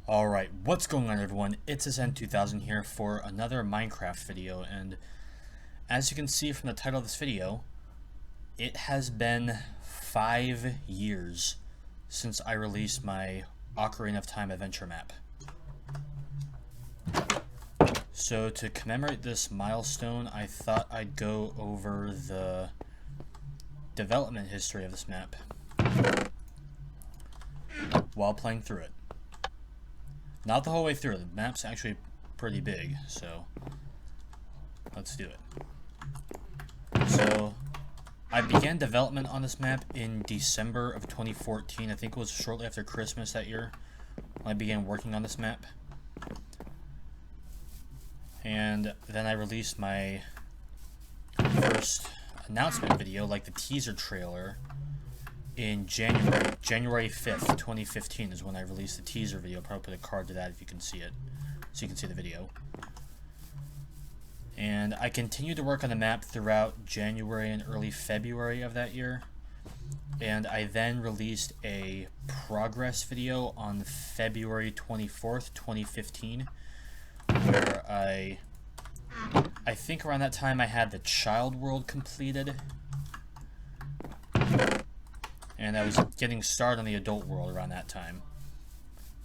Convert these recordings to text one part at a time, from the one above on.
Alright, what's going on everyone? It's SN2000 here for another Minecraft video, and as you can see from the title of this video, it has been 5 years since I released my Ocarina of Time Adventure Map. So to commemorate this milestone, I thought I'd go over the development history of this map while playing through it. Not the whole way through. The map's actually pretty big, so let's do it. So I began development on this map in December of 2014. I think it was shortly after Christmas that year when I began working on this map. And then I released my first announcement video, like the teaser trailer, in January 5th, 2015 is when I released the teaser video. I'll probably put a card to that if you can see it, so you can see the video. And I continued to work on the map throughout January and early February of that year. And I then released a progress video on February 24th, 2015, where I think around that time I had the child world completed. And I was getting started on the adult world around that time.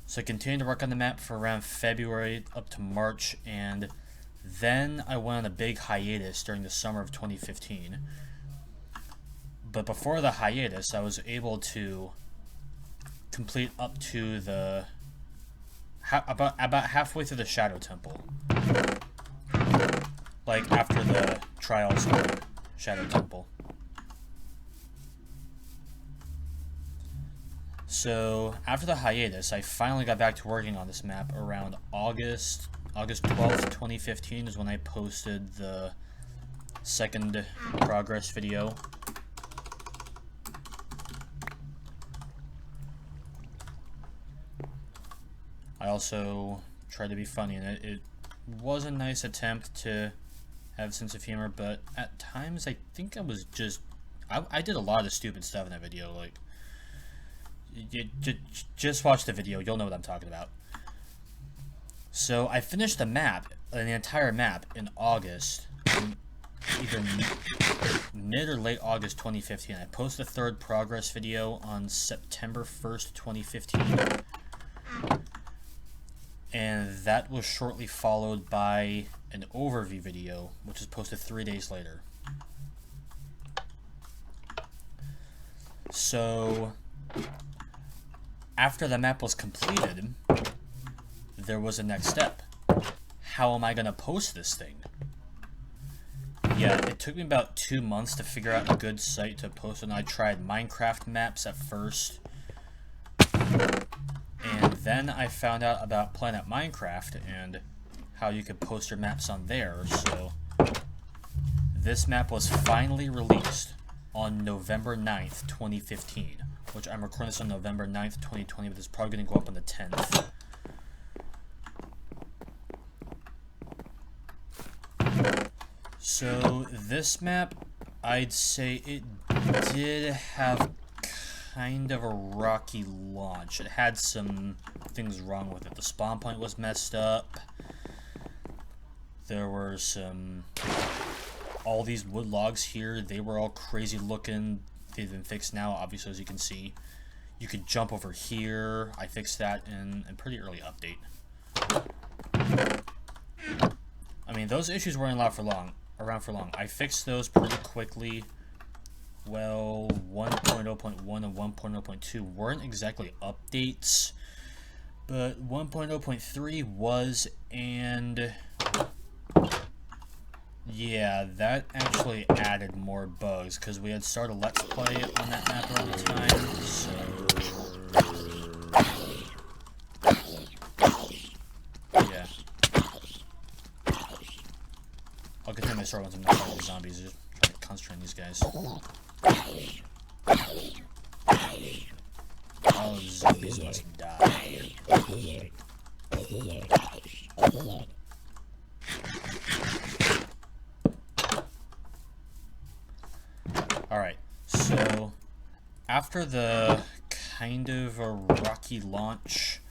So I continued to work on the map for around February up to March, and then I went on a big hiatus during the summer of 2015. But before the hiatus, I was able to complete up to the about halfway through the Shadow Temple. Like after the Trials of the Shadow Temple. So after the hiatus, I finally got back to working on this map around August 12th, 2015 is when I posted the second progress video. I also tried to be funny in it. It was a nice attempt to have a sense of humor, but at times I think I was just... I did a lot of stupid stuff in that video, like... Just watch the video, you'll know what I'm talking about. So I finished the map, the entire map, in August, either mid or late August 2015. I posted the third progress video on September 1st, 2015. And that was shortly followed by an overview video, which was posted 3 days later. So after the map was completed, there was a next step. How am I going to post this thing? Yeah, it took me about 2 months to figure out a good site to post it, and I tried Minecraft maps at first. And then I found out about Planet Minecraft and how you could post your maps on there. So this map was finally released on November 9th, 2015. Which I'm recording this on November 9th, 2020, but it's probably going to go up on the 10th. So this map, I'd say it did have kind of a rocky launch. It had some things wrong with it. The spawn point was messed up. There were all these wood logs here, they were all crazy looking. They've been fixed now, obviously, as you can see. You could jump over here. I fixed that in a pretty early update. I mean, those issues weren't around for long. I fixed those pretty quickly. Well, 1.0.1 and 1.0.2 weren't exactly updates, but 1.0.3 was, and yeah, that actually added more bugs, because we had started Let's Play on that map around the time, so... yeah. I'll continue my story once I'm not fighting the zombies, just trying to concentrate on these guys. All the zombies must die. Alright, so after the kind of a rocky launch,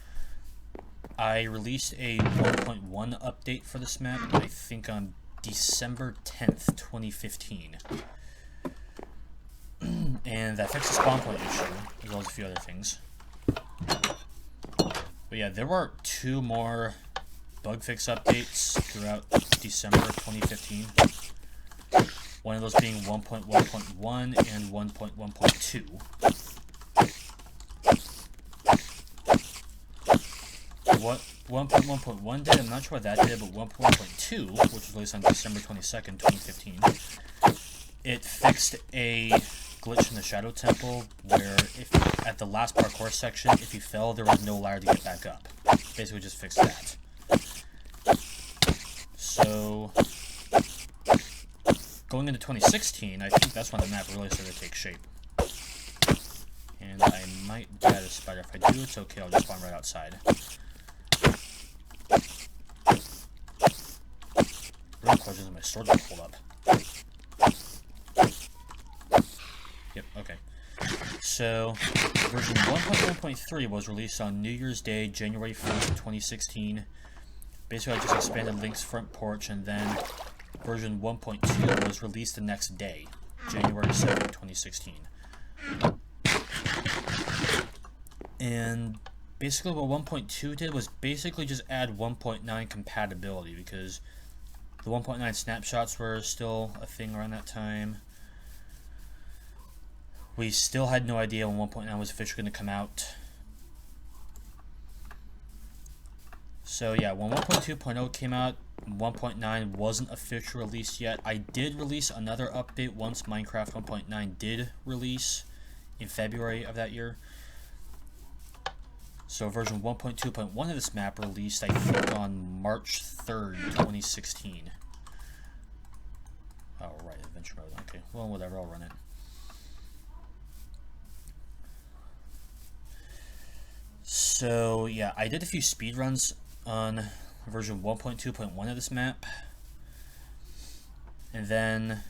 I released a 1.1 update for this map, I think on December 10th, 2015. And that fixed the spawn point issue, as well as a few other things. But yeah, there were 2 more bug fix updates throughout December 2015. One of those being 1.1.1 and 1.1.2. What 1.1.1 did, I'm not sure what that did, but 1.1.2, which was released on December 22nd, 2015, it fixed a glitch in the Shadow Temple where if at the last parkour section, if you fell, there was no ladder to get back up. Basically just fixed that. So, going into 2016, I think that's when the map really started to take shape. And I might die to spider. If I do, it's okay, I'll just spawn right outside. Real question is my sword will hold up. Yep, okay. So, version 1.1.3 was released on New Year's Day, January 1st, 2016. Basically, I just expanded Link's front porch, and then version 1.2 was released the next day, January 2nd, 2016. And basically what 1.2 did was basically just add 1.9 compatibility, because the 1.9 snapshots were still a thing around that time. We still had no idea when 1.9 was officially going to come out. So yeah, when 1.2.0 came out, 1.9 wasn't officially released yet. I did release another update once Minecraft 1.9 did release in February of that year. So version 1.2.1 of this map released, I think, on March 3rd, 2016. Oh, right, Adventure Mode. Okay, well, whatever, I'll run it. So, yeah, I did a few speedruns on version 1.2.1 of this map. And then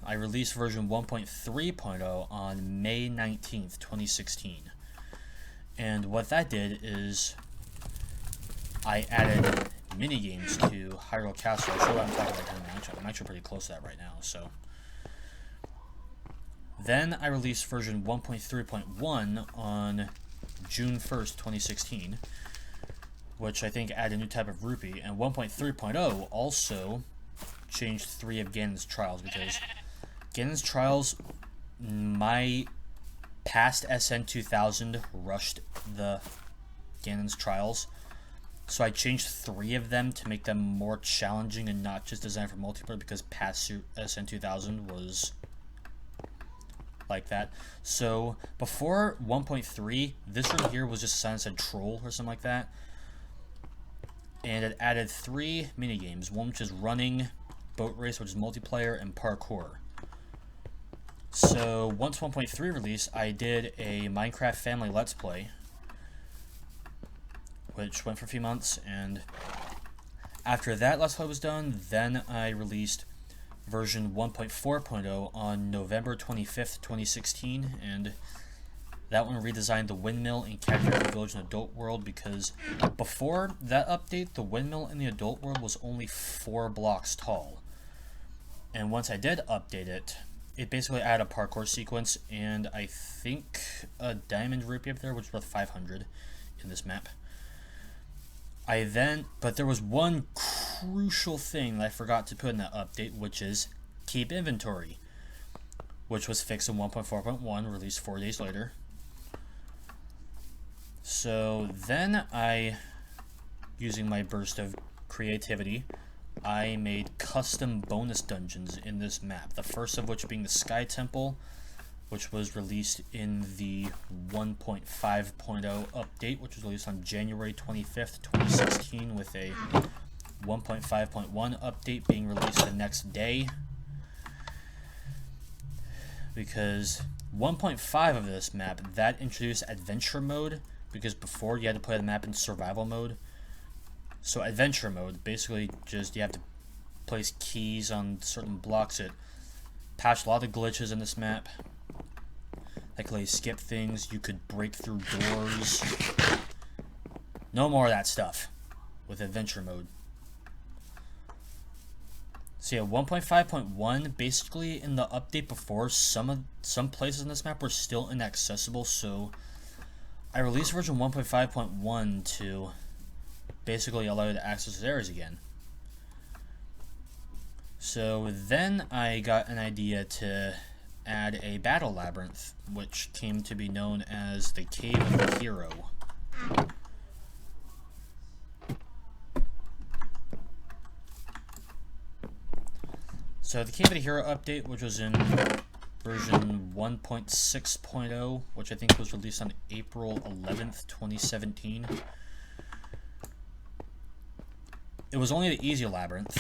I released version 1.3.0 on May 19th, 2016. And what that did is I added minigames to Hyrule Castle. I'll show you what I'm talking about here now. I'm actually pretty close to that right now. So then I released version 1.3.1 on June 1st, 2016, which I think added a new type of rupee, and 1.3.0 also changed 3 of Ganon's trials, because Ganon's trials, my past SN 2000 rushed the Ganon's trials, so I changed 3 of them to make them more challenging and not just designed for multiplayer, because past SN 2000 was like that. So before 1.3, this right here was just a sign that said troll or something like that, and it added 3 minigames, one which is running, boat race, which is multiplayer, and parkour. So once 1.3 released, I did a Minecraft family let's play, which went for a few months, and after that let's play was done, then I released version 1.4.0 on November 25th, 2016, and that one redesigned the windmill in Cactus Village and Adult World, because before that update, the windmill in the Adult World was only 4 blocks tall. And once I did update it, it basically added a parkour sequence, and I think a diamond rupee up there, which is worth 500 in this map. But there was one crucial thing that I forgot to put in that update, which is keep inventory, which was fixed in 1.4.1, released 4 days later. So then using my burst of creativity, I made custom bonus dungeons in this map. The first of which being the Sky Temple, which was released in the 1.5.0 update, which was released on January 25th, 2016, with a 1.5.1 update being released the next day. Because 1.5 of this map, that introduced adventure mode, because before you had to play the map in survival mode. So adventure mode, basically just you have to place keys on certain blocks. It patched a lot of glitches in this map. I could skip things. You could break through doors. No more of that stuff with adventure mode. So yeah, 1.5.1, basically in the update before, some places in this map were still inaccessible, so I released version 1.5.1 to basically allow you to access those areas again. So then I got an idea to add a battle labyrinth, which came to be known as the Cave of the Hero. So the Cave of the Hero update, which was in version 1.6.0, which I think was released on April 11th, 2017. It was only the easy labyrinth.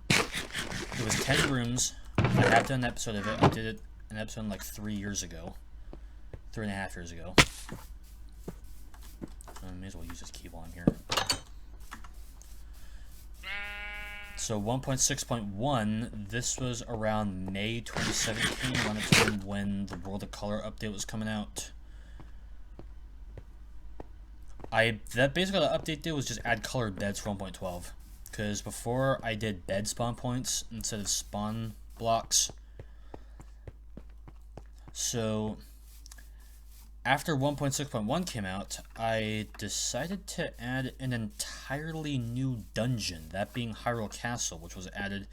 It was 10 rooms. I have done an episode of it. I did an episode like 3 years ago. 3.5 years ago. I may as well use this key while I'm here. So 1.6.1, this was around May 2017, around the time when the World of Color update was coming out. That basically the update did was just add colored beds for 1.12. Because before I did bed spawn points instead of spawn blocks. So after 1.6.1 came out, I decided to add an entirely new dungeon, that being Hyrule Castle, which was added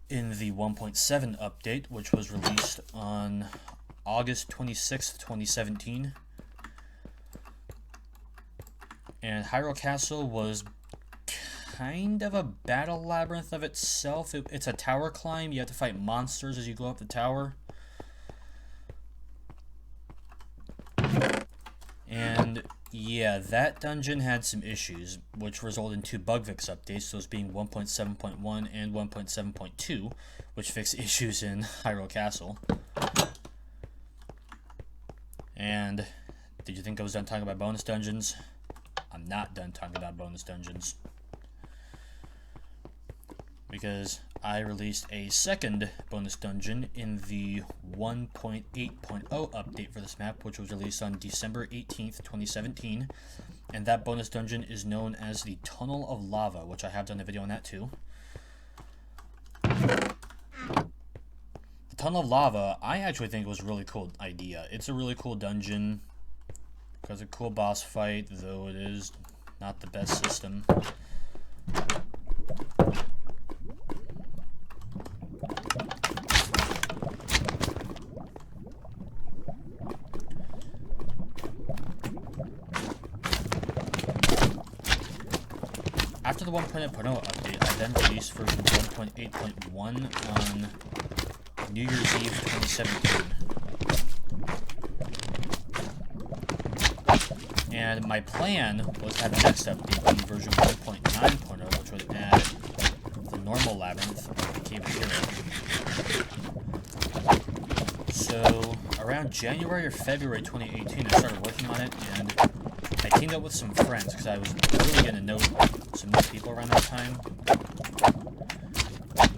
in the 1.7 update, which was released on August 26th, 2017. And Hyrule Castle was kind of a battle labyrinth of itself. It's a tower climb. You have to fight monsters as you go up the tower. And yeah, that dungeon had some issues, which resulted in 2 bug fix updates, those being 1.7.1 and 1.7.2, which fixed issues in Hyrule Castle. And did you think I was done talking about bonus dungeons? I'm not done talking about bonus dungeons. Because I released a second bonus dungeon in the 1.8.0 update for this map, which was released on December 18th, 2017. And that bonus dungeon is known as the Tunnel of Lava, which I have done a video on that too. The Tunnel of Lava, I actually think was a really cool idea. It's a really cool dungeon. Because a cool boss fight, though it is not the best system. After the 1.0 update, I then released version 1.8.1 on New Year's Eve 2017. And my plan was to have the next update be version 1.9.0, which would add the normal labyrinth of the Cave of Hero. So around January or February 2018, I started working on it, and I teamed up with some friends because I was really getting to know some new people around that time.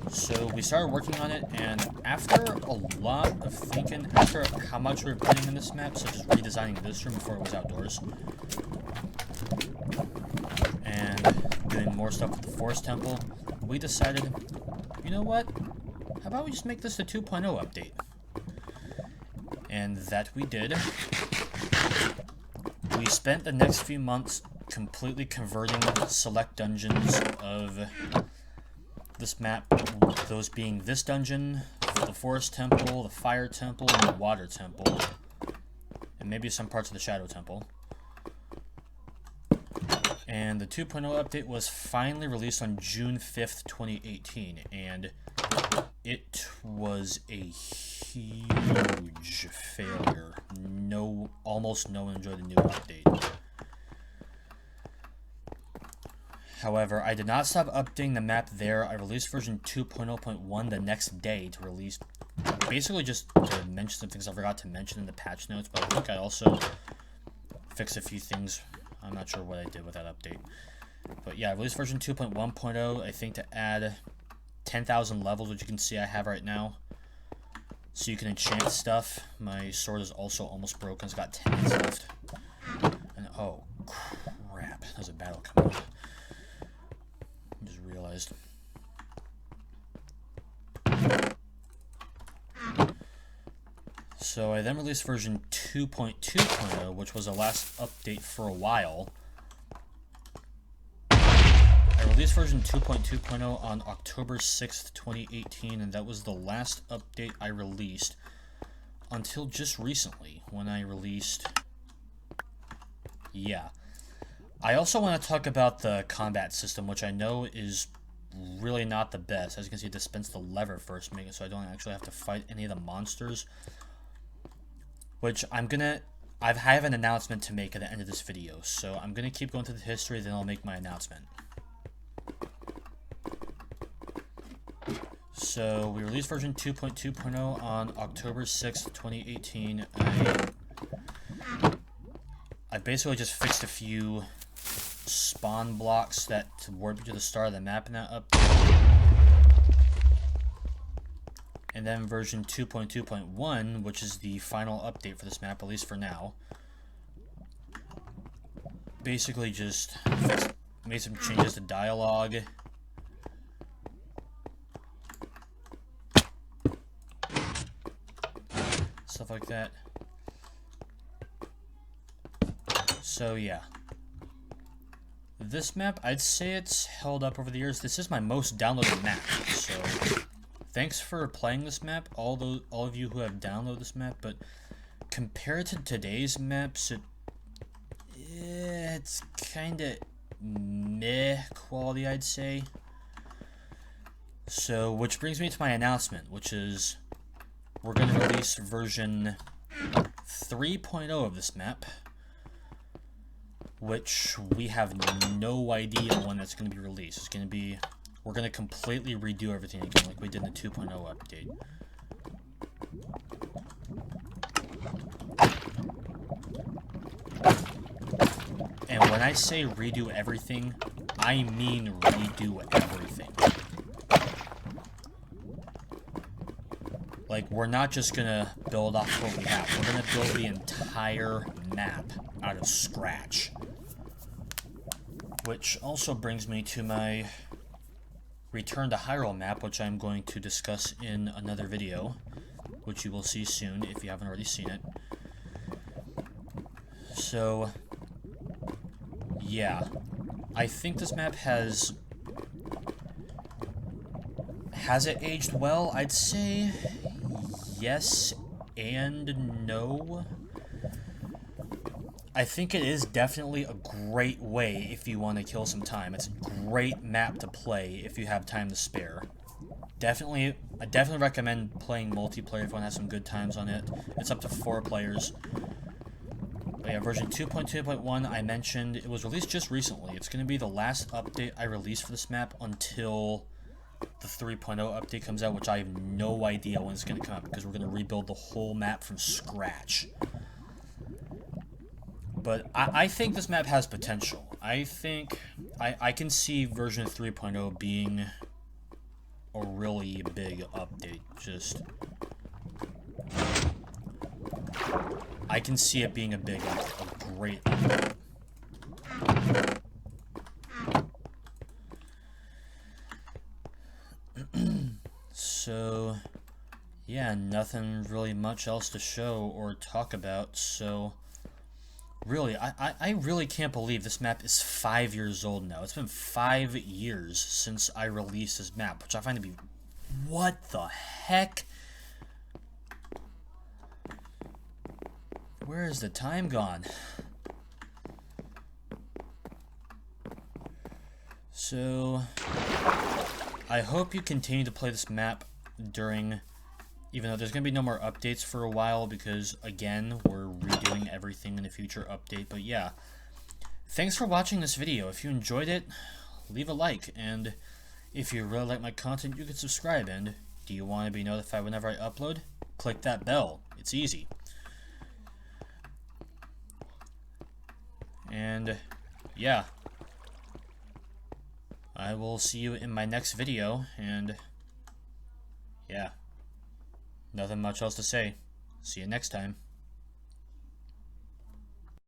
So we started working on it, and after a lot of thinking, after how much we were putting in this map, such as redesigning this room before it was outdoors, and doing more stuff with the Forest Temple, we decided, you know what, how about we just make this a 2.0 update? And that we did. We spent the next few months completely converting select dungeons of this map, those being this dungeon, the Forest Temple, the Fire Temple, and the Water Temple, and maybe some parts of the Shadow Temple. And the 2.0 update was finally released on June 5th, 2018, and it was a huge failure. Almost no one enjoyed the new update. However, I did not stop updating the map there. I released version 2.0.1 the next day to release, basically just to mention some things I forgot to mention in the patch notes, but I think I also fixed a few things. I'm not sure what I did with that update. But yeah, I released version 2.1.0, I think to add 10,000 levels, which you can see I have right now. so you can enchant stuff. My sword is also almost broken. It's got 10 hits left. And oh crap, there's a battle coming up. I just realized. So I then released version 2.2.0, which was the last update for a while. I released version 2.2.0 on October 6th, 2018, and that was the last update I released until just recently when I released... Yeah. I also want to talk about the combat system, which I know is really not the best. As you can see, dispense the lever first, making it so I don't actually have to fight any of the monsters. Which I have an announcement to make at the end of this video, so I'm gonna keep going through the history, then I'll make my announcement. So we released version 2.2.0 on October 6th, 2018. I basically just fixed a few spawn blocks that warp you to the start of the map in that update. And then version 2.2.1, which is the final update for this map, at least for now. Basically just made some changes to dialogue. Stuff like that. So yeah. This map, I'd say it's held up over the years. This is my most downloaded map, so... Thanks for playing this map, all of you who have downloaded this map, but compared to today's maps, it's kind of meh quality, I'd say. So, which brings me to my announcement, which is we're going to release version 3.0 of this map, which we have no idea when that's going to be released. It's going to be... We're going to completely redo everything again, like we did in the 2.0 update. And when I say redo everything, I mean redo everything. Like, we're not just going to build off what we have. We're going to build the entire map out of scratch. Which also brings me to my... Return to Hyrule map, which I'm going to discuss in another video, which you will see soon if you haven't already seen it. So, yeah. I think this map has it aged well? I'd say yes and no. I think it is definitely a great way if you want to kill some time. It's a great map to play if you have time to spare. I definitely recommend playing multiplayer if you want to have some good times on it. It's up to 4 players. But yeah, version 2.2.1, I mentioned, it was released just recently. It's going to be the last update I release for this map until the 3.0 update comes out, which I have no idea when it's going to come out, because we're going to rebuild the whole map from scratch. But I think this map has potential. I think I can see version 3.0 being a really big update. I can see it being a great update. So, yeah, nothing really much else to show or talk about, so... Really, I really can't believe this map is 5 years old now. It's been 5 years since I released this map, which I find to be... What the heck? Where is the time gone? So... I hope you continue to play this map during... Even though there's going to be no more updates for a while because, again, we're redoing everything in a future update. But yeah, thanks for watching this video. If you enjoyed it, leave a like. And if you really like my content, you can subscribe. And do you want to be notified whenever I upload? Click that bell. It's easy. And yeah, I will see you in my next video. And yeah. Nothing much else to say. See you next time.